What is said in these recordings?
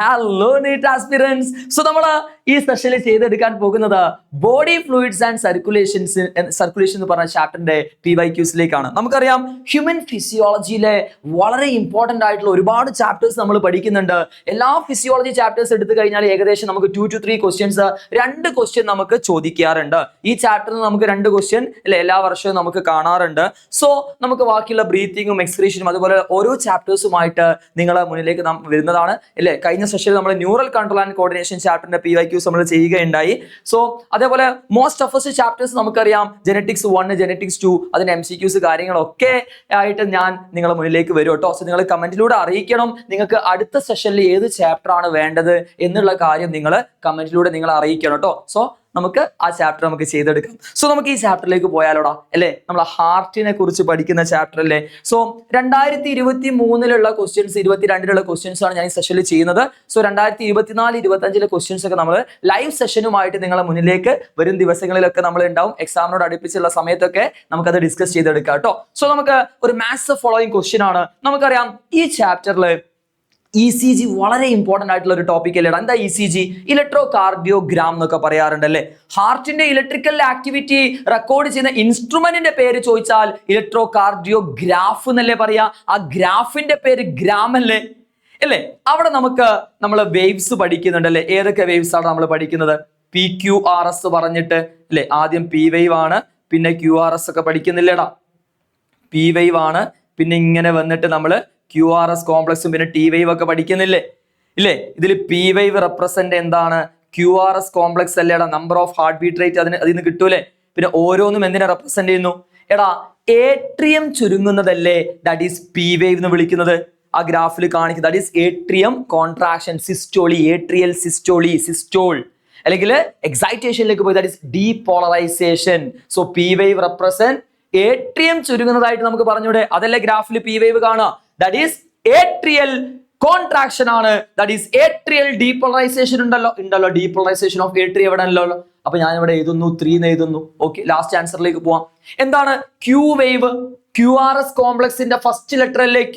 Hello NEET aspirants. So നമ്മൾ ഈ സെഷനിൽ ചെയ്തെടുക്കാൻ പോകുന്നത് ബോഡി ഫ്ലൂയിഡ്സ് ആൻഡ് സർക്കുലേഷൻ എന്ന് പറഞ്ഞ ചാപ്റ്ററിന്റെ PYQസിലേക്കാണ്. നമുക്കറിയാം ഹ്യൂമൻ ഫിസിയോളജിയിലെ വളരെ ഇമ്പോർട്ടന്റ് ആയിട്ടുള്ള ഒരുപാട് ചാപ്റ്റേഴ്സ് നമ്മൾ പഠിക്കുന്നുണ്ട്. എല്ലാ ഫിസിയോളജി ചാപ്റ്റേഴ്സ് എടുത്തു കഴിഞ്ഞാൽ ഏകദേശം നമുക്ക് 2 to 3 ക്വസ്റ്റ്യൻസ്, 2 ക്വസ്റ്റ്യൻ നമുക്ക് ചോദിക്കാറുണ്ട്. ഈ ചാപ്റ്ററിൽ നമുക്ക് 2 ക്വസ്റ്റ്യൻ അല്ലെ എല്ലാ വർഷവും നമുക്ക് കാണാറുണ്ട്. സോ നമുക്ക് ബാക്കിയുള്ള ബ്രീത്തിങ്ങും എക്സ്ക്രീഷനും അതുപോലെ ഓരോ ചാപ്റ്റേഴ്സുമായിട്ട് നിങ്ങളെ മുന്നിലേക്ക് നാം വരുന്നതാണ് അല്ലെ. കഴിഞ്ഞ സെഷനിൽ നമ്മൾ ന്യൂറൽ കൺട്രോൾ ആൻഡ് കോർഡിനേഷൻ ചാപ്റ്ററിന്റെ PYQs നമ്മൾ ചെയ്യുകയുണ്ടായി. സോ അതേപോലെ മോസ്റ്റ് ടഫസ്റ്റ് ചാപ്റ്റേഴ്സ് നമുക്കറിയാം ജെനറ്റിക്സ് 1, ജെനറ്റിക്സ് 2, അതിന്റെ MCQs കാര്യങ്ങളൊക്കെ ആയിട്ട് ഞാൻ നിങ്ങളുടെ മുന്നിലേക്ക് വരും കേട്ടോ. സോ നിങ്ങൾ കമന്റിലൂടെ അറിയിക്കണം നിങ്ങൾക്ക് അടുത്ത സെഷനിൽ ഏത് ചാപ്റ്റർ ആണ് വേണ്ടത് എന്നുള്ള കാര്യം നിങ്ങൾ കമന്റിലൂടെ നിങ്ങൾ അറിയിക്കണം കേട്ടോ. സോ നമുക്ക് ആ ചാപ്റ്റർ നമുക്ക് ചെയ്തെടുക്കാം. സോ നമുക്ക് ഈ ചാപ്റ്ററിലേക്ക് പോയാലോടാ അല്ലേ. നമ്മൾ ഹാർട്ടിനെ കുറിച്ച് പഠിക്കുന്ന ചാപ്റ്റർ അല്ലേ. സോ 2023 ക്വസ്റ്റ്യൻസ്, 22 ക്വസ്റ്റ്യൻസ് ആണ് ഞാൻ ഈ സെഷനിൽ ചെയ്യുന്നത്. സോ 2024, 25 ക്വസ്റ്റ്യൻസ് ഒക്കെ നമ്മൾ ലൈവ് സെഷനുമായിട്ട് നിങ്ങളെ മുന്നിലേക്ക് വരും ദിവസങ്ങളിലൊക്കെ നമ്മൾ ഉണ്ടാവും. എക്സാമിനോട് അടുപ്പിച്ചുള്ള സമയത്തൊക്കെ നമുക്കത് ഡിസ്കസ് ചെയ്തെടുക്കാം കേട്ടോ. സോ നമുക്ക് ഒരു മാത്സ് ഫോളോയിങ് ക്വസ്റ്റ്യൻ ആണ്. നമുക്കറിയാം ഈ ചാപ്റ്ററിൽ ECG വളരെ ഇമ്പോർട്ടന്റ് ആയിട്ടുള്ള ഒരു ടോപ്പിക് അല്ലേ. എന്താ ECG? ഇലക്ട്രോ കാർഡിയോഗ്രാം എന്നൊക്കെ പറയാറുണ്ട് അല്ലേ. ഹാർട്ടിന്റെ ഇലക്ട്രിക്കൽ ആക്ടിവിറ്റി റെക്കോർഡ് ചെയ്യുന്ന ഇൻസ്ട്രുമെന്റിന്റെ പേര് ചോദിച്ചാൽ ഇലക്ട്രോ കാർഡിയോഗ്രാഫ് എന്നല്ലേ പറയാ. ആ ഗ്രാഫിന്റെ പേര് ഗ്രാം അല്ലേ അല്ലേ. അവിടെ നമ്മൾ വേവ്സ് പഠിക്കുന്നുണ്ട് അല്ലേ. ഏതൊക്കെ വേവ്സ് ആണ് നമ്മൾ പഠിക്കുന്നത്? PQRS പറഞ്ഞിട്ട് അല്ലെ. ആദ്യം P വേവ് ആണ്, പിന്നെ QRS ഒക്കെ പഠിക്കുന്നില്ലേടാ. P വേവ് ആണ്, പിന്നെ ഇങ്ങനെ വന്നിട്ട് നമ്മള് QRS കോംപ്ലക്സും പിന്നെ T വേവ് ഒക്കെ പഠിക്കുന്നില്ലേ ഇല്ലേ. ഇതിൽ P വേവ് റെപ്രസെന്റ് എന്താണ്? QRS കോംപ്ലക്സ് അല്ലേടാ. Number of heart beat rate അതിന് കിട്ടൂലേ. പിന്നെ ഓരോന്നും എന്തിനെ റെപ്രസെന്റ് ചെയ്യുന്നു എടാ? ഏട്രിയം ചുരുങ്ങുന്നതല്ലേ ദാറ്റ് ഈസ് P വേവ് എന്ന് വിളിക്കുന്നത്. ആ ഗ്രാഫിൽ കാണിക്കുന്നത് that is atrium contraction, systole, atrial systole, systole. അല്ലെങ്കിൽ എക്സൈറ്റേഷനിലേക്ക് പോയി that is depolarisation. So P wave represent atrium ചുരുങ്ങുന്നതായിട്ട് നമുക്ക് പറഞ്ഞൂടെ. അതല്ലേ ഗ്രാഫിൽ P വേവ് കാണുക. ദാറ്റ് ഈസ് ഏട്രിയൽ കോൺട്രാക്ഷൻ ആണ്. ദാറ്റ് ഈസ് ഏട്രിയൽ ഡീപോളറൈസേഷൻ ഉണ്ടല്ലോ. ഡീപോളറൈസേഷൻ ഓഫ് ഏട്രിയം എവിടെ ഉണ്ടല്ലോ. അപ്പൊ ഞാൻ ഇവിടെ എഴുതുന്നു 3 എന്ന് എഴുതുന്നു. ഓക്കെ, ലാസ്റ്റ് ആൻസറിലേക്ക് പോവാം. എന്താണ് Q വേവ്? QRS കോംപ്ലക്സിന്റെ ഫസ്റ്റ് ലെറ്റർ അല്ലേ Q.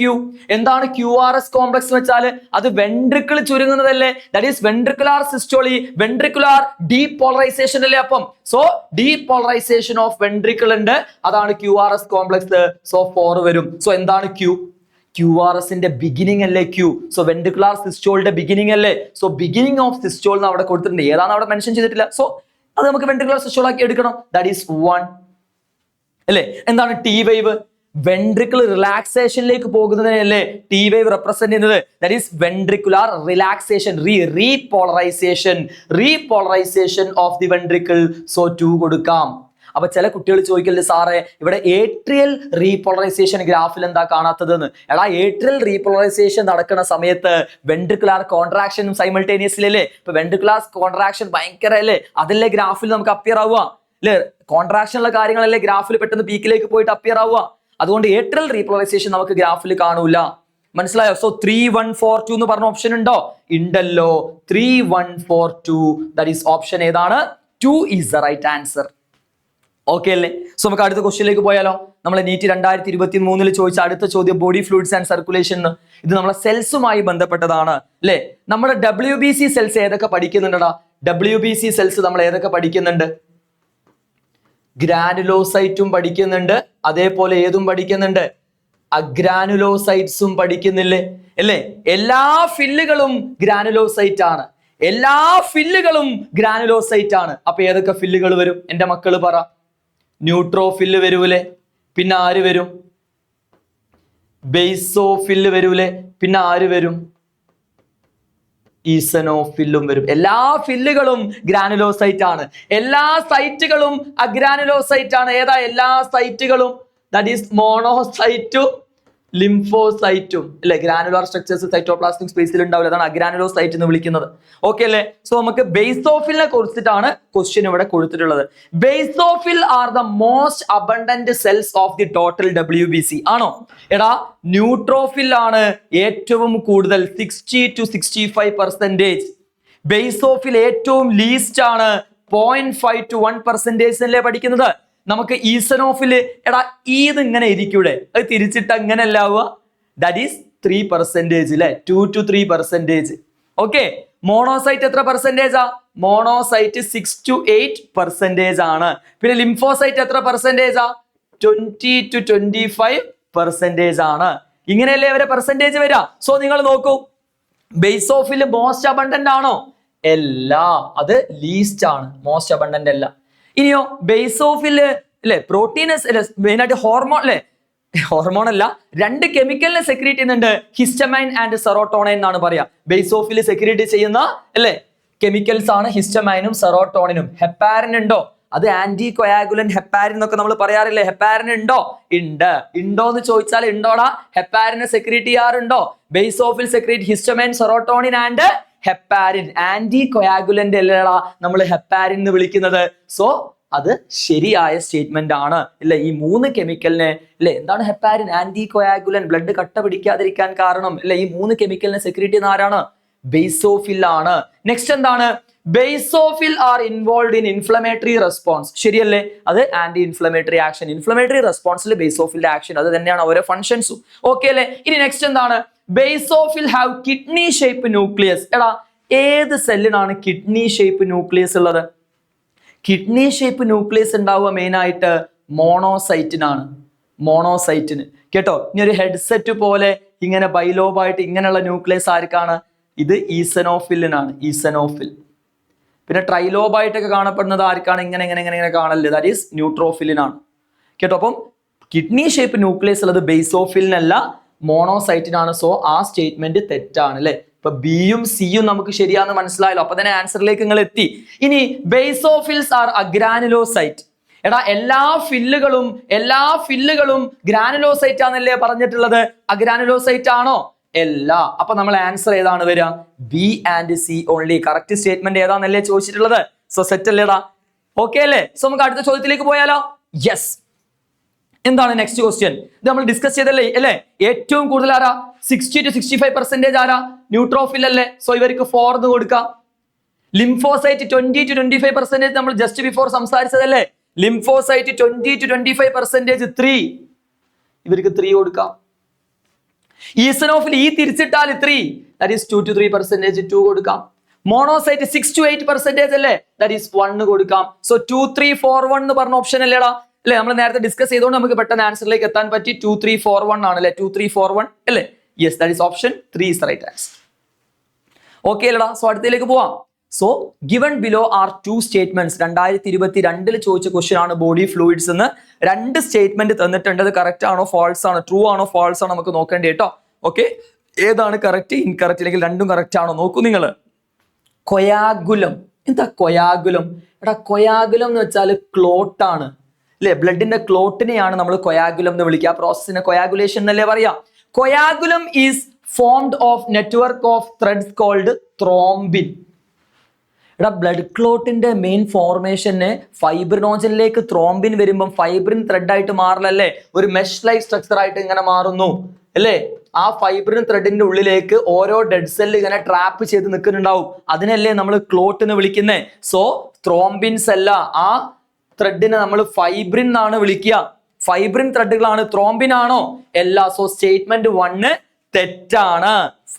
എന്താണ് QRS കോംപ്ലക്സ് എന്ന് വെച്ചാൽ അത് വെൻട്രിക്കിൾ ചുരുങ്ങുന്നതല്ലേ. That is ventricular systole, ventricular depolarisation അല്ലേ. അപ്പം സോ ഡീപോളറൈസേഷൻ ഓഫ് വെൻട്രിക്കിൾ ഉണ്ട്, അതാണ് QRS കോംപ്ലക്സ്. സോ 4 വരും. സോ എന്താണ് QRSന്റെ ബിഗിനിങ് അല്ലേ Q. സോ വെൻട്രിക്കുലാർ സിസ്റ്റോളിന്റെ ബിഗിനിങ് അല്ലേ. സോ ബിഗിനിങ് ഓഫ് സിസ്റ്റോൾ എന്ന് അവിടെ കൊടുത്തിട്ടുണ്ട്. ഏതാണ് അവിടെ മെൻഷൻ ചെയ്തിട്ടില്ല. സോ അത് നമുക്ക് വെൻട്രിക്കുലാർ സിസ്റ്റോൾ ആക്കി എടുക്കണം. ദാറ്റ് ഈസ് 1 അല്ലേ. എന്താണ് T വേവ്? വെൻട്രിക്കിൾ റിലാക്സേഷനിലേക്ക് പോകുന്നതിനല്ലേ T വേവ് റെപ്രസെന്റ് ചെയ്യുന്നത്. That is ventricular relaxation, repolarisation of the ventricle. So 2 കൊടുക്കാം. അപ്പൊ ചില കുട്ടികൾ ചോദിക്കല്ലേ സാറേ ഇവിടെ ഏട്രിയൽ റീപോളറൈസേഷൻ ഗ്രാഫിൽ എന്താ കാണാത്തതെന്ന്. എടാ ഏട്രിയൽ റീപോളറൈസേഷൻ നടക്കുന്ന സമയത്ത് വെൻട്രിക്കുലാർ കോൺട്രാക്ഷനും സൈമൾട്ടേനിയസ്ലി അല്ലേ. ഇപ്പൊ വെൻട്രിക്കുലാർ കോൺട്രാക്ഷൻ ഭയങ്കര അല്ലേ, അതല്ലേ ഗ്രാഫിൽ നമുക്ക് അപ്പിയർ ആവുക അല്ലെ. കോൺട്രാക്ഷനുള്ള കാര്യങ്ങളല്ലേ ഗ്രാഫിൽ പെട്ടെന്ന് പീക്കിലേക്ക് പോയിട്ട് അപ്പിയർ ആവുക. അതുകൊണ്ട് ഏട്രിയൽ റീപോളറൈസേഷൻ നമുക്ക് ഗ്രാഫിൽ കാണൂല. മനസ്സിലായോ? സോ 3, 1, 4, 2 എന്ന് പറഞ്ഞ ഓപ്ഷൻ ഉണ്ടോ? ഉണ്ടല്ലോ. 3, 1, 4, 2 ദാറ്റ് ഈസ് ഓപ്ഷൻ ഏതാണ്? 2 is the right answer. Okay അല്ലേ. സോ നമുക്ക് അടുത്ത ക്വസ്റ്റ്യനിലേക്ക് പോയാലോ. നമ്മളെ നീറ്റ് 2023 ചോദിച്ച അടുത്ത ചോദ്യം ബോഡി ഫ്ലൂയിഡ്സ് ആൻഡ് സർക്കുലേഷൻ. ഇത് നമ്മളെ സെൽസുമായി ബന്ധപ്പെട്ടതാണ് അല്ലെ. നമ്മുടെ WBC സെൽസ് ഏതൊക്കെ പഠിക്കുന്നുണ്ടടാ? WBC സെൽസ് നമ്മൾ ഏതൊക്കെ പഠിക്കുന്നുണ്ട്? ഗ്രാനുലോസൈറ്റും പഠിക്കുന്നുണ്ട്, അതേപോലെ ഏതും പഠിക്കുന്നുണ്ട്? അഗ്രാനുലോസൈറ്റ്സും പഠിക്കുന്നില്ലേ അല്ലേ. എല്ലാ ഫില്ലുകളും ഗ്രാനുലോസൈറ്റ് ആണ്. അപ്പൊ ഏതൊക്കെ ഫില്ലുകൾ വരും എന്റെ മക്കള് പറ? ന്യൂട്രോഫില്ല് വരൂലേ. പിന്നെ ആര് വരും? ബേസോഫില്ല് വരൂലേ. പിന്നെ ആര് വരും? ഈസനോഫില്ലും വരും. എല്ലാ ഫില്ലുകളും ഗ്രാനുലോസൈറ്റ് ആണ്. എല്ലാ സൈറ്റുകളും അഗ്രാനുലോസൈറ്റ് ആണ്. ഏതാ എല്ലാ സൈറ്റുകളും? ദാറ്റ് ഈസ് മോണോസൈറ്റും ലിംഫോസൈറ്റും അല്ലെ. ഗ്രാനുലാർ സ്ട്രക്ചേഴ്സ് സൈറ്റോപ്ലാസ്മിക് സ്പേസിൽ ഉണ്ടാവില്ല, അതാണ് അഗ്രാനുലോസൈറ്റ് എന്ന് വിളിക്കുന്നത്. ഓക്കെ അല്ലേ. സോ നമുക്ക് ബേസോഫിലിനെ കുറിച്ചിട്ടാണ് ക്വസ്റ്റ്യൻ ഇവിടെ കൊടുത്തിട്ടുള്ളത്. Basophil are the most abundant cells of the total WBC ആണോ? എടാ ന്യൂട്രോഫിൽ ആണ് ഏറ്റവും കൂടുതൽ, 60 to 65%. ബേസോഫിൽ ഏറ്റവും ലീസ്റ്റ് ആണ്, 0.5 to 1% അല്ലേ പഠിക്കുന്നത്. നമുക്ക് ഈസനോഫില് എടാ ഇത് ഇങ്ങനെ ഇരിക്കൂടെ, അത് തിരിച്ചിട്ട് അങ്ങനെ അല്ലാവുക. ദാറ്റ് ഈസ് 3% അല്ലെ, 2 to 3%. ഓക്കെ, മോണോസൈറ്റ് എത്ര പെർസെന്റേജാ? മോണോസൈറ്റ് 6 to 8% ആണ്. പിന്നെ ലിംഫോസൈറ്റ് എത്ര പെർസെന്റേജാ? 20 to 25% ആണ്. ഇങ്ങനെയല്ലേ അവരെ പെർസെന്റേജ് വരിക. സോ നിങ്ങൾ നോക്കൂ, ബേസോഫിൽ മോസ്റ്റ് അബണ്ടന്റ് ആണോ? അല്ല, അത് ലീസ്റ്റ് ആണ്, മോസ്റ്റ് അബണ്ടന്റ് അല്ല. ഇനിയോ ബേസോഫില് അല്ലെ പ്രോട്ടീനസ് അല്ലെ മെയിൻ ആയിട്ട് ഹോർമോൺ അല്ലെ, ഹോർമോൺ അല്ല, രണ്ട് കെമിക്കലിനെ സെക്രീറ്റ് ചെയ്യുന്നുണ്ട്, ഹിസ്റ്റമൈൻ ആൻഡ് സെറോട്ടോണിൻ എന്നാണ് പറയാ. ബേസോഫിൽ സെക്രീറ്റ് ചെയ്യുന്ന അല്ലെ കെമിക്കൽസ് ആണ് ഹിസ്റ്റമൈനും സെറോട്ടോണിനും. ഹെപ്പാരിൻ ഉണ്ടോ? അത് ആന്റി കൊയാഗുലൻ ഹെപ്പാരിൻ എന്നൊക്കെ നമ്മൾ പറയാറില്ലേ. ഹെപ്പാരിൻ ഉണ്ടോ? ഉണ്ട്. ഉണ്ടോ എന്ന് ചോദിച്ചാൽ ഉണ്ടോടാ. ഹെപ്പാരിനെ സെക്രീറ്റ് ചെയ്യാറുണ്ടോ? Basophil secrete histamine, serotonin and heparin. Anticoagulant അല്ലേടാ നമ്മൾ ഹെപ്പാരിൻ എന്ന് വിളിക്കുന്നത്. സോ അത് ശരിയായ സ്റ്റേറ്റ്മെന്റ് ആണ് അല്ലെ. ഈ മൂന്ന് കെമിക്കലിനെ അല്ലെ, എന്താണ് ഹെപ്പാരിൻ? ആന്റി കൊയാഗുലൻ, ബ്ലഡ് കട്ട പിടിക്കാതിരിക്കാൻ കാരണം അല്ലെ. ഈ മൂന്ന് കെമിക്കലിനെ സെക്രീറ്റ് ചെയ്യുന്ന ആരാണ്? ബേസോഫിൽ ആണ്. നെക്സ്റ്റ് എന്താണ്? Basophil are involve in inflammatory response. ശരിയല്ലേ? അത് ആന്റി ഇൻഫ്ലമേറ്ററി ആക്ഷൻ. ഇൻഫ്ലമേറ്ററി റെസ്പോൺസിൽ ബേസോഫിലിന്റെ ആക്ഷൻ അത് തന്നെയാണ് ഓരോ ഫങ്ഷൻസും. ഓക്കെ അല്ലെ? ഇനി നെക്സ്റ്റ് എന്താണ്? Basophil have kidney shape nucleus. എടാ, ഏത് സെല്ലിനാണ് കിഡ്നി ഷേപ്പ് ന്യൂക്ലിയസ് ഉള്ളത്? കിഡ്നി ഷേപ്പ് ന്യൂക്ലിയസ് ഉണ്ടാവുക മെയിൻ ആയിട്ട് മോണോസൈറ്റിനാണ്. മോണോസൈറ്റിന് കേട്ടോ. ഇനി ഒരു ഹെഡ്സെറ്റ് പോലെ ഇങ്ങനെ ബൈലോബായിട്ട് ഇങ്ങനെയുള്ള ന്യൂക്ലിയസ് ആർക്കാണ്? ഇത് ഈസനോഫിലിനാണ്. ഈസനോഫിൽ. പിന്നെ ട്രൈലോബായിട്ടൊക്കെ കാണപ്പെടുന്നത് ആർക്കാണ്? ഇങ്ങനെ ഇങ്ങനെ ഇങ്ങനെ ഇങ്ങനെ കാണല്ലേ, ദാറ്റ് ഈസ് ന്യൂട്രോഫിലിനാണ് കേട്ടോ. അപ്പം കിഡ്നി ഷേപ്പ് ന്യൂക്ലിയസ് ഉള്ളത് ബേസോഫിലിനല്ല, മോണോസൈറ്റിനാണ്. സോ ആ സ്റ്റേറ്റ്മെന്റ് തെറ്റാണ് അല്ലെ. ഇപ്പൊ ബിയും സിയും നമുക്ക് ശരിയാന്ന് മനസ്സിലായല്ലോ. അപ്പൊ തന്നെ ആൻസറിലേക്ക് നിങ്ങൾ എത്തി. ഇനി ബേസോഫിൽസ് ആർ അഗ്രാനുലോസൈറ്റ്. എടാ, എല്ലാ ഫില്ലുകളും ഗ്രാനുലോസൈറ്റ് ആണല്ലേ പറഞ്ഞിട്ടുള്ളത്. അഗ്രാനുലോസൈറ്റ് ആണോ? അല്ല. അപ്പൊ നമ്മൾ ആൻസർ ഏതാണ് വരിക? B and C only. Correct statement ഏതാന്നല്ലേ ചോദിച്ചിട്ടുള്ളത്. സോ സെറ്റ് അല്ലേടാ? ഓക്കെ അല്ലേ? സോ നമുക്ക് അടുത്ത ചോദ്യത്തിലേക്ക് പോയാലോ? യെസ്. എന്താണ് നെക്സ്റ്റ് ക്വസ്റ്റ്യൻ? ഇത് നമ്മൾ ഡിസ്കസ് ചെയ്തല്ലേ അല്ലേ? ഏറ്റവും കൂടുതൽ ആരാ? 60 to 65% ആരാ? ന്യൂട്രോഫിൽ അല്ലേ. സോ ഇവർക്ക് 4 എന്ന് കൊടുക്കാം. ലിംഫോസൈറ്റ് 20 to 25% നമ്മൾ ജസ്റ്റ് ബിഫോർ സംസാരിച്ചതല്ലേ. Lymphocyte 20 to 25% 3. ഇവർക്ക് 3 കൊടുക്കാം. ഈസനോഫിൽ ഈ തിരിച്ചിട്ടാൽ 3, ദാറ്റ് ഈസ് 2 to 3% 2 കൊടുക്കാം. മോണോസൈറ്റ് 6 to 8% അല്ലേ, ദാറ്റ് ഈസ് 1 കൊടുക്കാം. സോ 2 3 4 1 എന്ന് പറഞ്ഞ ഓപ്ഷൻ അല്ലേടാ അല്ലെ. നമ്മൾ നേരത്തെ ഡിസ്കസ് ചെയ്തുകൊണ്ട് നമുക്ക് പെട്ടെന്ന് ആൻസറിലേക്ക് എത്താൻ പറ്റി. 2 3 4 1 ആണ് അല്ലെ. 2 3 4 1 അല്ലേ. Yes, that is option 3 is the right answer. Okay അല്ലടാ. സോ അടുത്തതിലേക്ക് പോവാം. So given below are 2 statements. 2022 ചോദിച്ച ക്വസ്റ്റ്യൻ ആണ് ബോഡി ഫ്ലൂയിഡ്സ് എന്ന്. 2 സ്റ്റേറ്റ്മെന്റ് തന്നിട്ടുണ്ട്. അത് കറക്റ്റ് ആണോ ഫാൾസ് ആണോ, ട്രൂ ആണോ ഫാൾസ് ആണോ നമുക്ക് നോക്കേണ്ടി കേട്ടോ. ഓക്കെ, ഏതാണ് കറക്റ്റ് ഇൻകറക്റ്റ് അല്ലെങ്കിൽ രണ്ടും കറക്റ്റ് ആണോ നോക്കൂ നിങ്ങൾ. കൊയാഗുലം. എന്താ കൊയാഗുലം? എടാ, കൊയാഗുലം എന്ന് വെച്ചാൽ ക്ലോട്ട് ആണ് അല്ലെ. ബ്ലഡിന്റെ ക്ലോട്ടിനെയാണ് നമ്മൾ കൊയാഗുലം എന്ന് വിളിക്കുക. പ്രോസസ്സിനെ കൊയാഗുലേഷൻ എന്നല്ലേ പറയാ. Coagulum is formed of network of threads called thrombin. എടാ, ബ്ലഡ് ക്ലോട്ടിന്റെ മെയിൻ ഫോർമേഷന് ഫൈബ്രിനോജനിലേക്ക് ത്രോംബിൻ വരുമ്പം ഫൈബ്രിൻ ത്രെഡ് ആയിട്ട് മാറലല്ലേ, ഒരു മെഷ് ലൈക്ക് സ്ട്രക്ചർ ആയിട്ട് ഇങ്ങനെ മാറുന്നു അല്ലേ. ആ ഫൈബ്രിൻ ത്രെഡിന്റെ ഉള്ളിലേക്ക് ഓരോ ഡെഡ് സെല്ല് ഇങ്ങനെ ട്രാപ്പ് ചെയ്ത് നിൽക്കുന്നുണ്ടാവും. അതിനല്ലേ നമ്മൾ ക്ലോട്ട് എന്ന് വിളിക്കുന്നത്. സോ ത്രോംബിൻസ് അല്ല, ആ ത്രെഡിനെ നമ്മൾ ഫൈബ്രിൻ എന്നാണ് വിളിക്കുക. ഫൈബ്രിൻ ത്രെഡുകളാണ്. ത്രോംബിൻ ആണോ? അല്ല. സോ സ്റ്റേറ്റ്മെന്റ് 1 തെറ്റാണ്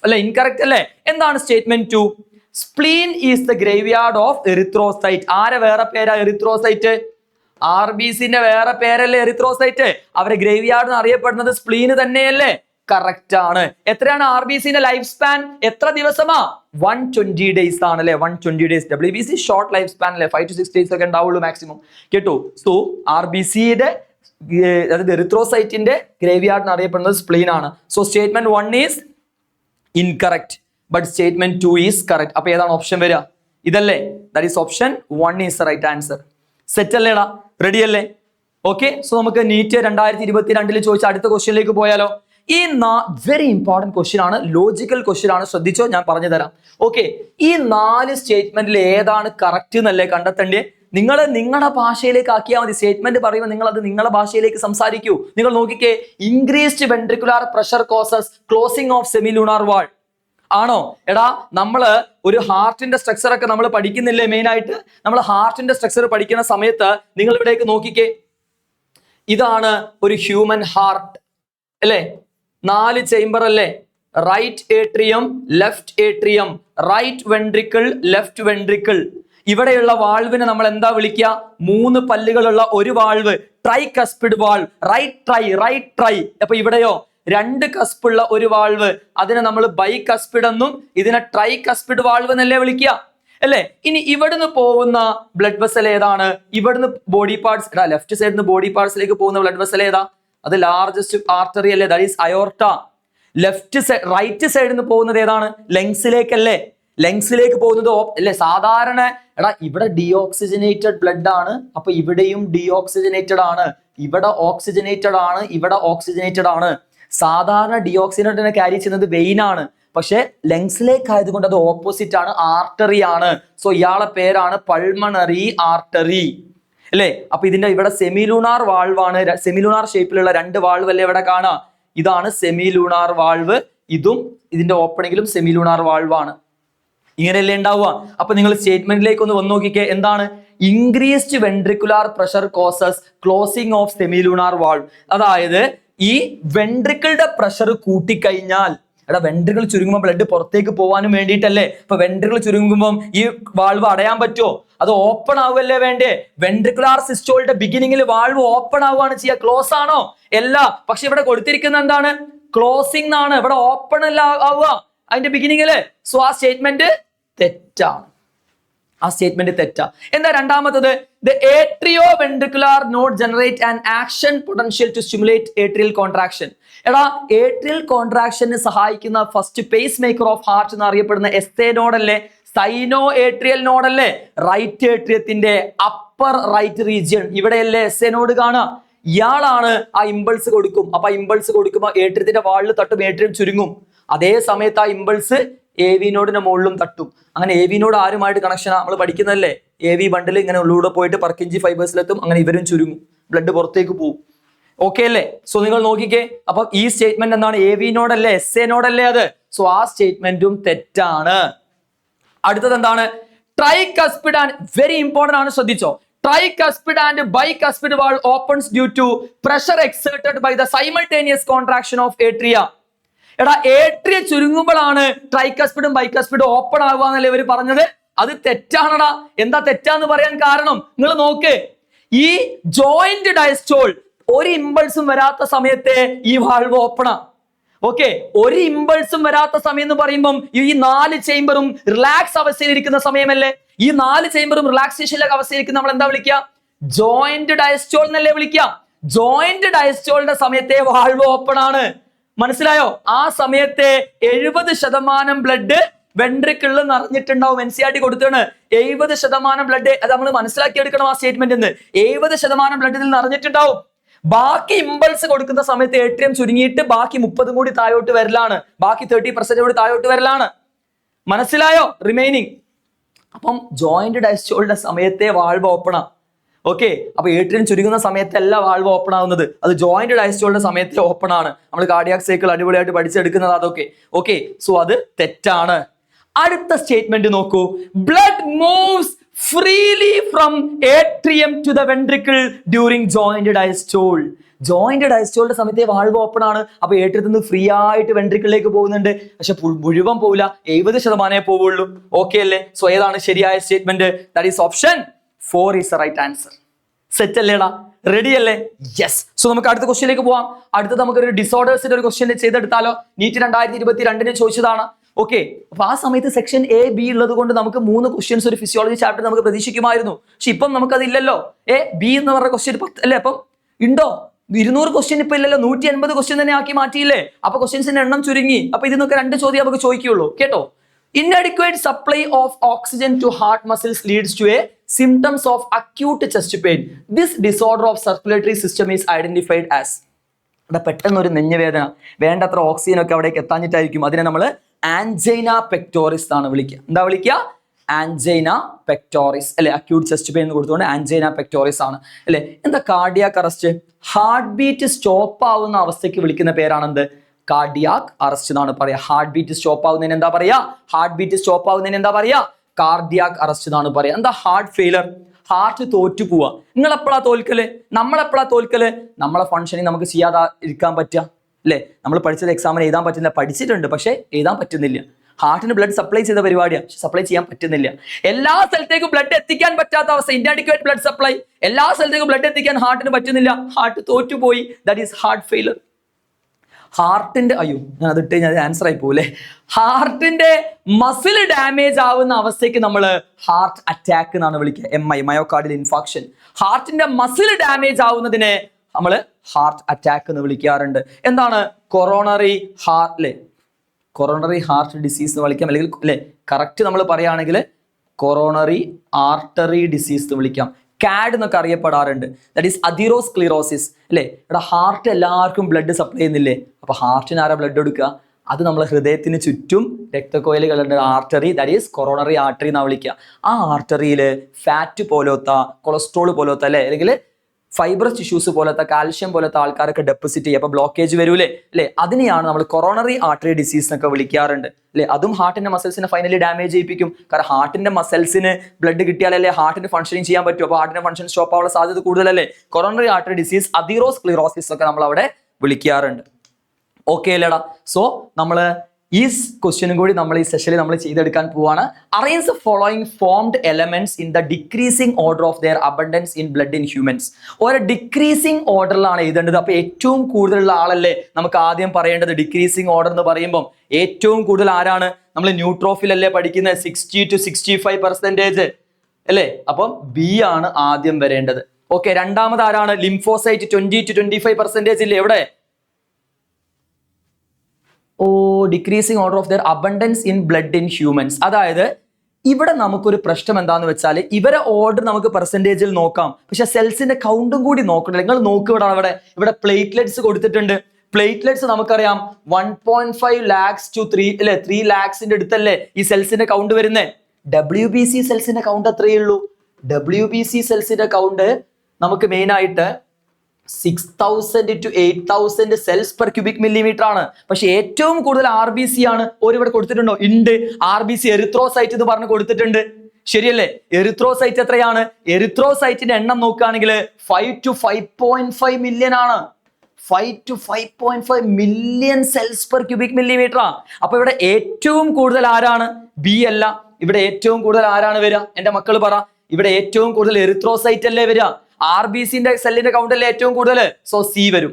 അല്ലെ, ഇൻകറക്റ്റ് അല്ലേ. എന്താണ് statement 2? Spleen is the graveyard of erythrocyte. ആരെ വേറെ പേരാ എറിത്രോസൈറ്റ്? RBCന്റെ വേറെ പേരല്ലേ എറിത്രോസൈറ്റ്. അവരെ ഗ്രേവ്യാർഡ് അറിയപ്പെടുന്നത് സ്പ്ലീന് തന്നെയല്ലേ. കറക്റ്റ് ആണ്. എത്രയാണ് RBCന്റെ ലൈഫ് സ്പാൻ? എത്ര ദിവസമാ? 120 ഡേയ്സ് ആണ് അല്ലെ. 120 days. WBC short life span അല്ലെ, 5 to 6 ഡേയ്സ് ഒക്കെ ഉണ്ടാവുള്ളൂ മാക്സിമം കേട്ടോ. സോ RBCയുടെ അതായത് എറിത്രോസൈറ്റിന്റെ ഗ്രേവ്യാർഡ് അറിയപ്പെടുന്നത് സ്പ്ലീൻ ആണ്. So statement 1 is incorrect, but statement 2 is correct. അപ്പൊ ഏതാണ് ഓപ്ഷൻ വരിക? ഇതല്ലേ. That is option 1 is the right answer. Set അല്ലേടാ? റെഡി അല്ലേ? ഓക്കെ. സോ നമുക്ക് നീറ്റ് 2022 ചോദിച്ച അടുത്ത ക്വസ്റ്റ്യനിലേക്ക് പോയാലോ. ഈ വെരി ഇമ്പോർട്ടന്റ് ക്വസ്റ്റ്യൻ ആണ്, ലോജിക്കൽ ക്വസ്റ്റ്യൻ ആണ്. ശ്രദ്ധിച്ചോ, ഞാൻ പറഞ്ഞു തരാം. ഓക്കെ, ഈ 4 സ്റ്റേറ്റ്മെന്റിൽ ഏതാണ് കറക്റ്റ് എന്നല്ലേ കണ്ടെത്തേണ്ടേ. നിങ്ങൾ നിങ്ങളുടെ ഭാഷയിലേക്ക് ആക്കിയാൽ മതി. സ്റ്റേറ്റ്മെന്റ് പറയുമ്പോൾ നിങ്ങൾ അത് നിങ്ങളുടെ ഭാഷയിലേക്ക് സംസാരിക്കൂ. നിങ്ങൾ നോക്കിക്കേ, increased ventricular pressure causes closing of semilunar valve ആണോ? എടാ, നമ്മള് ഒരു ഹാർട്ടിന്റെ സ്ട്രക്ചർ ഒക്കെ നമ്മൾ പഠിക്കുന്നില്ലേ. മെയിൻ ആയിട്ട് നമ്മൾ ഹാർട്ടിന്റെ സ്ട്രക്ചർ പഠിക്കുന്ന സമയത്ത് നിങ്ങൾ ഇവിടേക്ക് നോക്കിക്കേ, ഇതാണ് ഒരു ഹ്യൂമൻ ഹാർട്ട് അല്ലേ. 4 ചേംബർ അല്ലേ. Right atrium, left atrium, right ventricle, left ventricle. ഇവിടെയുള്ള വാൾവിനെ നമ്മൾ എന്താ വിളിക്കുക? 3 പല്ലുകളുള്ള ഒരു valve, tricuspid valve. Right tri. അപ്പൊ ഇവിടെയോ 2 കസ്പുള്ള ഒരു വാൾവ്, അതിനെ നമ്മൾ ബൈ കസ്പിഡ് എന്നും ഇതിനെ ട്രൈ കസ്പിഡ് വാൾവ് എന്നല്ലേ വിളിക്കുക, അല്ലേ? ഇനി ഇവിടുന്ന് പോകുന്ന ബ്ലഡ് വെസൽ ഏതാണ്? ഇവിടുന്ന് ബോഡി പാർട്സ്, ലെഫ്റ്റ് സൈഡിൽ നിന്ന് ബോഡി പാർട്സിലേക്ക് പോകുന്ന ബ്ലഡ് വെസൽ ഏതാ? അത് ലാർജസ്റ്റ് ആർട്ടറി അല്ലേ, ദാറ്റ് ഈസ് അയോർട്ട. റൈറ്റ് സൈഡിൽ നിന്ന് പോകുന്നത് ഏതാണ്? ലങ്സിലേക്കല്ലേ? ലങ്സിലേക്ക് പോകുന്നത് അല്ലേ സാധാരണ. ഇവിടെ ഡീഓക്സിജനേറ്റഡ് ബ്ലഡ് ആണ്, അപ്പൊ ഇവിടെയും ഡീഓക്സിജനേറ്റഡ് ആണ്. ഇവിടെ ഓക്സിജനേറ്റഡ് ആണ്, ഇവിടെ ഓക്സിജനേറ്റഡ് ആണ്. സാധാരണ ഡീഓക്സിജനേറ്റഡിനെ ക്യാരി ചെയ്യുന്നത് വെയിൻ ആണ്, പക്ഷെ ലങ്സിലേക്ക് ആയതുകൊണ്ട് അത് ഓപ്പോസിറ്റ് ആണ്, ആർട്ടറി ആണ്. സോ ഇയാളെ പേരാണ് പൾമണറി ആർട്ടറി, അല്ലേ? അപ്പൊ ഇതിന്റെ ഇവിടെ സെമിലൂണാർ വാൾവ് ആണ്. സെമിലൂണാർ ഷേപ്പിലുള്ള 2 വാൾവ് അല്ലേ ഇവിടെ കാണാം. ഇതാണ് സെമിലൂണാർ വാൾവ്. ഇതും ഇതിന്റെ ഓപ്പണിങ്ങിലും സെമിലൂണാർ വാൾവ് ആണ്. ഇങ്ങനെയല്ലേ ഉണ്ടാവുക. അപ്പൊ നിങ്ങൾ സ്റ്റേറ്റ്മെന്റിലേക്ക് ഒന്ന് വന്ന് നോക്കിക്കേ. എന്താണ്? Increased ventricular pressure causes closing of semilunar valve. അതായത് ഈ വെൻട്രിക്കിളുടെ പ്രഷർ കൂട്ടിക്കഴിഞ്ഞാൽ, വെൻട്രിക്കിൾ ചുരുങ്ങുമ്പോൾ ബ്ലഡ് പുറത്തേക്ക് പോകാനും വേണ്ടിയിട്ടല്ലേ. ഇപ്പൊ വെൻട്രിക്കിൾ ചുരുങ്ങുമ്പോൾ ഈ വാൾവ് അടയാൻ പറ്റുമോ? അത് ഓപ്പൺ ആവുമല്ലേ വേണ്ടേ? വെൻട്രിക്കുലാർ സിസ്റ്റോളിന്റെ ബിഗിനിങ്ങിൽ വാൾവ് ഓപ്പൺ ആവുകയാണ് ചെയ്യുക, ക്ലോസ് ആണോ? അല്ല. പക്ഷെ ഇവിടെ കൊടുത്തിരിക്കുന്ന എന്താണ്? ക്ലോസിംഗ് ആണ്. ഇവിടെ ഓപ്പൺ അല്ല ആവുക അതിന്റെ ബിഗിനിങ്ങില്. സോ ആ സ്റ്റേറ്റ്മെന്റ് തെറ്റാണ്. എന്താ രണ്ടാമത്തത്? The atrioventricular node generate an action potential to stimulate atrial contraction. ഏട്രിയൽ കോൺട്രാക്ഷന് സഹായിക്കുന്ന first pacemaker of heart എന്ന് അറിയപ്പെടുന്ന എസ്തേ നോഡല്ലേ, സൈനോ ഏട്രിയൽ നോഡല്ലേ? റൈറ്റ് ഏട്രിയത്തിന്റെ അപ്പർ റൈറ്റ് റീജിയൻ ഇവിടെയല്ലേ എസ്തേ നോഡ് കാണുക. ഇയാളാണ് ആ ഇമ്പൾസ് കൊടുക്കും. അപ്പൊ ഇമ്പൾസ് കൊടുക്കുമ്പോൾ ഏട്രിയത്തിന്റെ വാളിൽ തട്ടും, ഏട്രിയം ചുരുങ്ങും. അതേ സമയത്ത് ആ ഇമ്പൾസ് AV നോഡിന്റെ മുകളിലും തട്ടും. അങ്ങനെ AV നോഡ് ആരുമായിട്ട് കണക്ഷൻ നമ്മൾ പഠിക്കുന്നതല്ലേ? AV ബണ്ടിൽ ഇങ്ങനെ ഉള്ളിലൂടെ പോയിട്ട് പർക്കിഞ്ചി ഫൈബേഴ്സിലെത്തും. അങ്ങനെ ഇവരും ചുരുങ്ങും, ബ്ലഡ് പുറത്തേക്ക് പോകും. ഓക്കെ അല്ലേ? സോ നിങ്ങൾ നോക്കിക്കേ. അപ്പൊ ഈ സ്റ്റേറ്റ്മെന്റ് എന്താണ്? AV നോഡല്ലേ, എസ്എ നോഡല്ലേ അത്? സോ ആ സ്റ്റേറ്റ്മെന്റും തെറ്റാണ്. അടുത്തത് എന്താണ്? ട്രൈകസ്പിഡ് ആൻഡ് വെരി ഇമ്പോർട്ടന്റ് ആണ്, ശ്രദ്ധിച്ചോ. Tricuspid and bicuspid valve opens due to pressure exerted by the simultaneous contraction of atria. Atria ചുരുങ്ങുമ്പോഴാണ് ട്രൈകസ്പിഡും ബൈകസ്പിഡും ഓപ്പൺ ആവുക എന്നല്ലേ ഇവർ പറഞ്ഞത്. അത് തെറ്റാണടാ. എന്താ തെറ്റാന്ന് പറയാൻ കാരണം? നിങ്ങൾ നോക്ക്, ഈ ജോയിന്റ് ഡയസ്റ്റോൾ ഒരു ഇമ്പൾസും വരാത്ത സമയത്തെ ഈ വാൾവ് ഓപ്പണാ. ഓക്കെ, ഒരു ഇമ്പൾസും വരാത്ത സമയം എന്ന് പറയുമ്പം ഈ 4 ചേംബറും റിലാക്സ് അവസ്ഥയിലിരിക്കുന്ന സമയമല്ലേ? ഈ 4 ചേംബറും റിലാക്സേഷനിലേക്ക് അവസ്ഥയിലിരിക്കുന്ന നമ്മൾ എന്താ വിളിക്കുക? ജോയിന്റ് ഡയസ്റ്റോൾ എന്നല്ലേ വിളിക്കുക. ജോയിന്റ് ഡയസ്റ്റോളിന്റെ സമയത്തെ വാൾവ് ഓപ്പൺ ആണ്. മനസ്സിലായോ? ആ സമയത്തെ 70% ബ്ലഡ് വെൻട്രിക്കിളിൽ നിറഞ്ഞിട്ടുണ്ടാവും. NCERT കൊടുത്താണ് 70% ബ്ലഡ്. അത് നമ്മൾ മനസ്സിലാക്കിയെടുക്കണം ആ സ്റ്റേറ്റ്മെന്റ്. 70% ബ്ലഡ് ഇതിൽ നിറഞ്ഞിട്ടുണ്ടാവും. ബാക്കി ഇമ്പൾസ് കൊടുക്കുന്ന സമയത്ത് ഏട്രിയം ചുരുങ്ങിയിട്ട് ബാക്കി 30 കൂടി താഴോട്ട് വരലാണ്, ബാക്കി 30% കൂടി താഴോട്ട് വരലാണ്. മനസ്സിലായോ? റിമൈനിങ്. അപ്പം ജോയിന്റ് ഡയസ്റ്റോളിന്റെ സമയത്തെ വാൾവ് ഓപ്പണാ. ഓക്കെ, അപ്പൊ ഏട്രിയം ചുരുങ്ങുന്ന സമയത്തല്ല വാൾവ് ഓപ്പൺ ആവുന്നത്, അത് ജോയിന്റ് ഡയസ്റ്റോളിന്റെ സമയത്ത് ഓപ്പൺ ആണ്. നമ്മൾ കാർഡിയാക് സൈക്കിൾ അടിപൊളിയായിട്ട് പഠിച്ചെടുക്കുന്നത് അതൊക്കെ. ഓക്കെ, സോ അത് തെറ്റാണ്. അടുത്ത സ്റ്റേറ്റ്മെന്റ് നോക്കൂ. Blood moves freely from atrium to the ventricle during joint diastole. Joint ഡയസ്റ്റോളിന്റെ സമയത്തെ വാൾവ് ഓപ്പൺ ആണ്. അപ്പൊ ഏട്രിയത്തിൽ നിന്ന് ഫ്രീ ആയിട്ട് വെൻട്രിക്കിളിലേക്ക് പോകുന്നുണ്ട്. പക്ഷെ മുഴുവൻ പോവില്ല, 70% പോവുള്ളൂ. ഓക്കെ അല്ലേ? സോ ഏതാണ് ശരിയായ statement? That is option 4 is the right answer. Set അല്ലേടാ? റെഡി അല്ലേ? യെസ്. സോ നമുക്ക് അടുത്ത ക്വസ്റ്റ്യനിലേക്ക് പോവാം. അടുത്ത നമുക്കൊരു ഡിസോർഡേഴ്സിന്റെ ഒരു ക്വസ്റ്റ്യൻ ചെയ്തെടുത്താലോ? NEET 2022 ചോദിച്ചതാണ്. ഓക്കെ, അപ്പൊ ആ സമയത്ത് സെക്ഷൻ A, B ഉള്ളത് കൊണ്ട് നമുക്ക് 3 ക്വസ്റ്റ്യൻസ് ഒരു ഫിസിയോളജി ചാപ്റ്റർ നമുക്ക് പ്രതീക്ഷിക്കുമായിരുന്നു. പക്ഷെ ഇപ്പം നമുക്കതില്ലല്ലോ. B എന്ന് പറഞ്ഞ ക്വസ്റ്റ്യൻ 10 അല്ലേ? അപ്പം ഉണ്ടോ? 200 ക്വസ്റ്റ്യൻ ഇപ്പൊ ഇല്ലല്ലോ, 180 ക്വസ്റ്റ്യൻ തന്നെ ആക്കി മാറ്റിയില്ലേ? അപ്പൊ ക്വസ്റ്റ്യൻസിന്റെ എണ്ണം ചുരുങ്ങി. അപ്പൊ ഇതിനൊക്കെ 2 ചോദ്യം നമുക്ക് ചോദിക്കുള്ളൂ. കേട്ടോ? Inadequate supply of oxygen to heart muscles leads to a symptoms of acute chest pain. This disorder of circulatory system is identified as. അവിടെ പെട്ടെന്ന് ഒരു നെഞ്ഞുവേദന, വേണ്ടത്ര ഓക്സിജൻ ഒക്കെ അവിടേക്ക് എത്താഞ്ഞിട്ടായിരിക്കും. അതിനെ നമ്മൾ ആൻജൈന പെക്ടോറിസ് എന്നാണ് വിളിക്കുക. എന്താ വിളിക്കുക? ആൻജൈന പെക്ടോറിസ് അല്ലെ? അക്യൂട്ട് ചെസ്റ്റ് പെയിൻ എന്ന് കൊടുത്തുകൊണ്ട് ആൻജൈന പെക്ടോറിസ് ആണ് അല്ലെ? എന്താ cardiac arrest? Heart beat stop ആവുന്ന അവസ്ഥയ്ക്ക് വിളിക്കുന്ന പേരാണെന്ത്? കാർഡിയാക് അറസ്റ്റ് എന്നാണ് പറയാ. ഹാർട്ട് ബീറ്റ് സ്റ്റോപ്പ് ആവുന്നതിന് എന്താ പറയാ? ഹാർട്ട് ബീറ്റ് സ്റ്റോപ്പ് ആവുന്നതിന് എന്താ പറയാ? കാർഡിയാക് അറസ്റ്റ് എന്നാണ് പറയാ. എന്താ ഹാർട്ട് ഫെയിലർ? ഹാർട്ട് തോറ്റു പോവാ. നിങ്ങൾ എപ്പോഴാ തോൽക്കല്? നമ്മളെപ്പോഴാ തോൽക്കല്? നമ്മളെ ഫംഗ്ഷനിങ് നമുക്ക് ചെയ്യാതെ ഇരിക്കാൻ പറ്റുക? അല്ലേ? നമ്മൾ പഠിച്ചത് എക്സാമിന് എഴുതാൻ പറ്റുന്നില്ല, പഠിച്ചിട്ടുണ്ട് പക്ഷേ എഴുതാൻ പറ്റുന്നില്ല. ഹാർട്ടിന് ബ്ലഡ് സപ്ലൈ ചെയ്ത പരിപാടിയാണ്, പക്ഷെ സപ്ലൈ ചെയ്യാൻ പറ്റുന്നില്ല. എല്ലാ സ്ഥലത്തേക്കും ബ്ലഡ് എത്തിക്കാൻ പറ്റാത്ത അവസ്ഥ, ഇൻഅഡിക്വേറ്റ് ബ്ലഡ് സപ്ലൈ. എല്ലാ സ്ഥലത്തേക്കും ബ്ലഡ് എത്തിക്കാൻ ഹാർട്ടിന് പറ്റുന്നില്ല, ഹാർട്ട് തോറ്റുപോയി. That is heart failure. ഹാർട്ടിന്റെ ഞാൻ അതിട്ട് കഴിഞ്ഞാൽ ആൻസർ ആയി പോകൂലേ. ഹാർട്ടിന്റെ മസിൽ ഡാമേജ് ആവുന്ന അവസ്ഥയ്ക്ക് നമ്മൾ ഹാർട്ട് അറ്റാക്ക് എന്നാണ് വിളിക്കുക. Myocardial infarction. ഹാർട്ടിന്റെ മസിൽ ഡാമേജ് ആവുന്നതിനെ നമ്മൾ ഹാർട്ട് അറ്റാക്ക് എന്ന് വിളിക്കാറുണ്ട്. എന്താണ് കൊറോണറി ഹാർട്ട് ഡിസീസ് എന്ന് വിളിക്കാം, അല്ലെങ്കിൽ അല്ലെ കറക്റ്റ് നമ്മൾ പറയുകയാണെങ്കിൽ കൊറോണറി ആർട്ടറി ഡിസീസ് എന്ന് വിളിക്കാം. കാഡ് എന്നൊക്കെ അറിയപ്പെടാറുണ്ട്. That is atherosclerosis. അല്ലേ? ഇവിടെ ഹാർട്ട് എല്ലാവർക്കും ബ്ലഡ് സപ്ലൈ ചെയ്യുന്നില്ലേ? അപ്പൊ ഹാർട്ടിന് ആരാ ബ്ലഡ് കൊടുക്കുക? അത് നമ്മൾ ഹൃദയത്തിന് ചുറ്റും രക്തക്കോയിലുകളുണ്ട്, artery. That is coronary artery എന്നാണ് വിളിക്കുക. ആ ആർട്ടറിയിൽ ഫാറ്റ് പോലത്തെ, കൊളസ്ട്രോൾ പോലത്തെ അല്ലെ, അല്ലെങ്കിൽ ഫൈബ്രസ് ടിഷ്യൂസ് പോലത്തെ, കാൽഷ്യം പോലത്തെ ആൾക്കാരൊക്കെ ഡെപ്പോസിറ്റ് ചെയ്യും, അപ്പോൾ ബ്ലോക്കേജ് വരൂലേ അല്ലേ? അതിനെയാണ് നമ്മൾ കൊറോണറി ആർട്ടറി ഡിസീസ് എന്നൊക്കെ വിളിക്കാറുണ്ട് അല്ലേ? അതും ഹാർട്ടിന്റെ മസിൽസിനെ ഫൈനലി ഡാമേജ് ചെയ്യിപ്പിക്കും. കാരണം ഹാർട്ടിന്റെ മസിൽസിന് ബ്ലഡ് കിട്ടിയാലല്ലേ ഹാർട്ടിന് ഫംഗ്ഷനിങ് ചെയ്യാൻ പറ്റും. അപ്പോൾ ഹാർട്ടിന്റെ ഫംഗ്ഷൻ സ്റ്റോപ്പ് ആവാനുള്ള സാധ്യത കൂടുതലല്ലേ? കൊറോണറി ആർട്ടറി ഡിസീസ്, അതിറോസ്ക്ലിറോസിസ് ഒക്കെ നമ്മൾ അവിടെ വിളിക്കാറുണ്ട്. ഓക്കെ അല്ലേടാ? സോ നമ്മള് ഈ ക്വസ്റ്റ്യനും കൂടി നമ്മൾ ഈ സെഷനിൽ നമ്മൾ ചെയ്തെടുക്കാൻ പോവാണ്. Arrange the following formed elements in the decreasing order of their abundance in blood in humans. ഒരു ഡിക്രീസിംഗ് ഓർഡറിലാണ് എഴുതേണ്ടത്. അപ്പൊ ഏറ്റവും കൂടുതലുള്ള ആളല്ലേ നമുക്ക് ആദ്യം പറയേണ്ടത്? ഡിക്രീസിംഗ് ഓർഡർ എന്ന് പറയുമ്പോൾ ഏറ്റവും കൂടുതൽ ആരാണ്? നമ്മൾ ന്യൂട്രോഫിൽ അല്ലേ പഠിക്കുന്നത്? 60 to 65% അല്ലേ? അപ്പം ബി ആണ് ആദ്യം വരേണ്ടത്. ഓക്കെ, രണ്ടാമത് ആരാണ്? ലിംഫോസൈറ്റ് 20 to 25% ഇല്ലേ? എവിടെ? Decreasing order of their abundance in blood in humans. അതായത് ഇവിടെ നമുക്കൊരു പ്രശ്നം എന്താന്ന് വെച്ചാൽ ഇവരെ ഓർഡർ നമുക്ക് പെർസെൻറ്റേജിൽ നോക്കാം, പക്ഷെ സെൽസിന്റെ കൗണ്ടും കൂടി നോക്കണം. നിങ്ങൾ നോക്കുക, ഇവിടെ പ്ലേറ്റ്ലെറ്റ്സ് കൊടുത്തിട്ടുണ്ട്. പ്ലേറ്റ്ലെറ്റ്സ് നമുക്കറിയാം 1.5 lakhs to 3 lakhs അടുത്തല്ലേ ഈ സെൽസിന്റെ കൗണ്ട് വരുന്നത്. WBC സെൽസിന്റെ കൗണ്ട് എത്രയേ ഉള്ളൂ? WBC സെൽസിന്റെ കൗണ്ട് നമുക്ക് മെയിൻ ആയിട്ട് 6,000 to 8,000 cells per cubic millimetre ആണ്. പക്ഷെ ഏറ്റവും കൂടുതൽ RBC ആണ്. ഇവിടെ കൊടുത്തിട്ടുണ്ടോ? ഉണ്ട്. RBC എറിത്രോസൈറ്റ് എന്ന് പറഞ്ഞ് കൊടുത്തിട്ടുണ്ട്. ശരിയല്ലേ? എറിത്രോസൈറ്റ് എത്രയാണ്? എറിത്രോസൈറ്റിന്റെ എണ്ണം നോക്കുകയാണെങ്കിൽ 5 to 5.5 മില്യൺ ആണ്. 5 to 5.5 million cells per cubic millimetre ആണ്. അപ്പൊ ഇവിടെ ഏറ്റവും കൂടുതൽ ആരാണ്? ബി അല്ല. ഇവിടെ ഏറ്റവും കൂടുതൽ ആരാണ് വരിക? എന്റെ മക്കൾ പറ. ഇവിടെ ഏറ്റവും കൂടുതൽ എറിത്രോസൈറ്റ് അല്ലേ വരിക? RBCന്റെ സെല്ലിന്റെ കൗണ്ട് അല്ലേ ഏറ്റവും കൂടുതൽ? സോ സി വരും.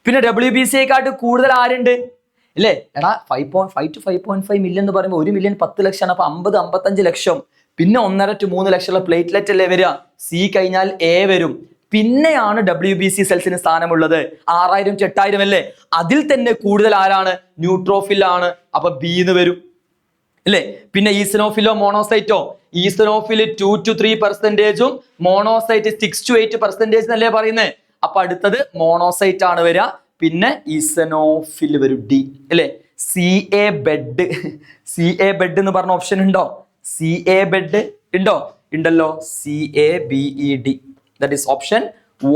പിന്നെ WBCയെക്കാട്ട് കൂടുതൽ ആരുണ്ട് അല്ലേ? എടാ 5 to 5.5 മില്യൺ എന്ന് പറയുമ്പോൾ 1 മില്യൺ 10 ലക്ഷമാണ്. അപ്പൊ 50-55 ലക്ഷം. പിന്നെ 1.5 to 3 ലക്ഷമുള്ള പ്ലേറ്റ്ലെറ്റ് അല്ലേ വരിക? സി കഴിഞ്ഞാൽ എ വരും. പിന്നെയാണ് WBC സെൽസിന് സ്ഥാനമുള്ളത്. 6,000 to 8,000 അല്ലേ? അതിൽ തന്നെ കൂടുതൽ ആരാണ്? ന്യൂട്രോഫിൽ ആണ്. അപ്പൊ ബി എന്ന് വരും അല്ലേ? പിന്നെ ഈസനോഫിലോ മോണോസൈറ്റോ? ഈസനോഫിൽ 2 to 3%, മോണോസൈറ്റ് 6 to 8% എന്നല്ലേ പറയുന്നത്. അപ്പൊ അടുത്തത് മോണോസൈറ്റ് ആണ് വരിക. പിന്നെ ഈസനോഫിൽ വരും, ഡി അല്ലേ? CA ബെഡ് എന്ന് പറഞ്ഞ ഓപ്ഷൻ ഉണ്ടോ? CA ബെഡ് ഉണ്ടോ? ഉണ്ടല്ലോ. CABED. That is option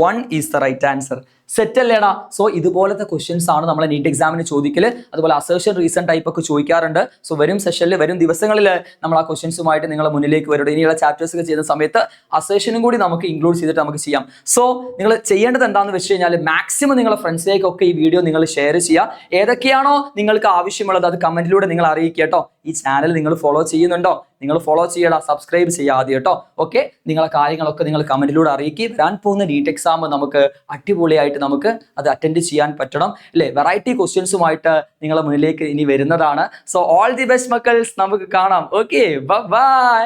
1 is the right answer. Set അല്ലേടാ? സോ ഇതുപോലത്തെ ക്വസ്റ്റ്യൻസ് ആണ് നമ്മളെ നീറ്റ് എക്സാമിന് ചോദിക്കല്. അതുപോലെ അസേർഷൻ റീസൺ ടൈപ്പ് ഒക്കെ ചോദിക്കാറുണ്ട്. സോ വരും സെഷനിൽ, വരും ദിവസങ്ങളിൽ നമ്മൾ ആ ക്വസ്റ്റ്യൻസുമായിട്ട് നിങ്ങളുടെ മുന്നിലേക്ക് വരും. ഇനിയുള്ള ചാപ്റ്റേഴ്സ് ഒക്കെ ചെയ്യുന്ന സമയത്ത് അസേർഷനും കൂടി നമുക്ക് ഇൻക്ലൂഡ് ചെയ്തിട്ട് നമുക്ക് ചെയ്യാം. സോ നിങ്ങൾ ചെയ്യേണ്ടത് എന്താണെന്ന് വെച്ച് കഴിഞ്ഞാൽ മാക്സിമം നിങ്ങളുടെ ഫ്രണ്ട്സിലേക്കൊക്കെ ഈ വീഡിയോ നിങ്ങൾ ഷെയർ ചെയ്യുക. ഏതൊക്കെയാണോ നിങ്ങൾക്ക് ആവശ്യമുള്ളത് അത് കമന്റിലൂടെ നിങ്ങൾ അറിയിക്കുക കേട്ടോ. ഈ ചാനൽ നിങ്ങൾ ഫോളോ ചെയ്യുന്നുണ്ടോ? നിങ്ങൾ ഫോളോ ചെയ്യണം, സബ്സ്ക്രൈബ് ചെയ്യുക ആദ്യം കേട്ടോ. ഓക്കെ, നിങ്ങളെ കാര്യങ്ങളൊക്കെ നിങ്ങൾ കമന്റിലൂടെ അറിയിക്കുക. വരാൻ പോകുന്ന നീറ്റ് എക്സാം നമുക്ക് അടിപൊളിയായിട്ട് നമുക്ക് അത് അറ്റൻഡ് ചെയ്യാൻ പറ്റണം അല്ലേ? വെറൈറ്റി ക്വസ്റ്റ്യൻസുമായിട്ട് നിങ്ങളുടെ മുന്നിലേക്ക് ഇനി വരുന്നതാണ്. സോ ഓൾ ദി ബെസ്റ്റ് മക്കൾസ്, നമുക്ക് കാണാം. Okay, by.